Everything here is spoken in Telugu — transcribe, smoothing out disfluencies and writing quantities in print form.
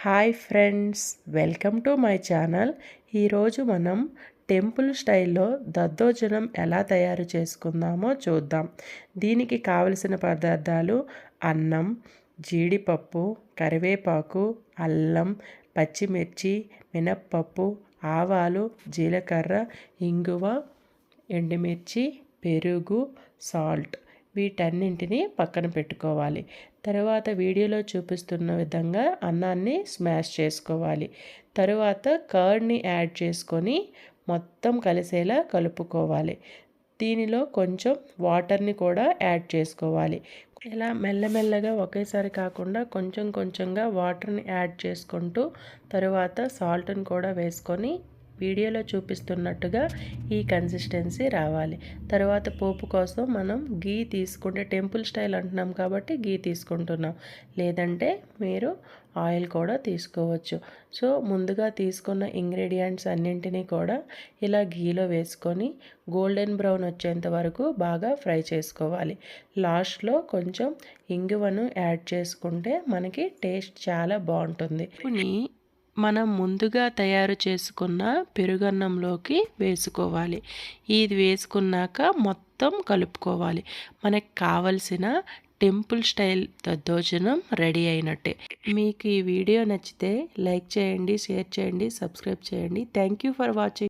Hi friends, welcome to my channel. ఈరోజు మనం టెంపుల్ స్టైల్లో దద్దోజనం ఎలా తయారు చేసుకుందామో చూద్దాం. దీనికి కావలసిన పదార్థాలు అన్నం, జీడిపప్పు, కరివేపాకు, అల్లం, పచ్చిమిర్చి, మినప్పప్పు, ఆవాలు, జీలకర్ర, ఇంగువ, ఎండుమిర్చి, పెరుగు, సాల్ట్. వీటన్నింటినీ పక్కన పెట్టుకోవాలి. తర్వాత వీడియోలో చూపిస్తున్న విధంగా అన్నాన్ని స్మాష్ చేసుకోవాలి. తరువాత కర్డ్ని యాడ్ చేసుకొని మొత్తం కలిసేలా కలుపుకోవాలి. దీనిలో కొంచెం వాటర్ని కూడా యాడ్ చేసుకోవాలి. ఇలా మెల్లమెల్లగా ఒకేసారి కాకుండా కొంచెం కొంచెంగా వాటర్ని యాడ్ చేసుకుంటూ తరువాత సాల్ట్ని కూడా వేసుకొని వీడియోలో చూపిస్తున్నట్టుగా ఈ కన్సిస్టెన్సీ రావాలి. తర్వాత పోపు కోసం మనం గీ తీసుకుంటే, టెంపుల్ స్టైల్ అంటున్నాం కాబట్టి గీ తీసుకుంటున్నాం, లేదంటే మీరు ఆయిల్ కూడా తీసుకోవచ్చు. సో ముందుగా తీసుకున్న ఇంగ్రీడియంట్స్ అన్నింటినీ కూడా ఇలా గీలో వేసుకొని గోల్డెన్ బ్రౌన్ వచ్చేంత వరకు బాగా ఫ్రై చేసుకోవాలి. లాస్ట్లో కొంచెం ఇంగువను యాడ్ చేసుకుంటే మనకి టేస్ట్ చాలా బాగుంటుంది. మనం ముందుగా తయారు చేసుకున్న పెరుగన్నంలోకి వేసుకోవాలి. ఇది వేసుకున్నాక మొత్తం కలుపుకోవాలి. మనకు కావలసిన టెంపుల్ స్టైల్ దద్దోజనం రెడీ అయినట్టే. మీకు ఈ వీడియో నచ్చితే లైక్ చేయండి, షేర్ చేయండి, సబ్స్క్రైబ్ చేయండి. Thank you for watching.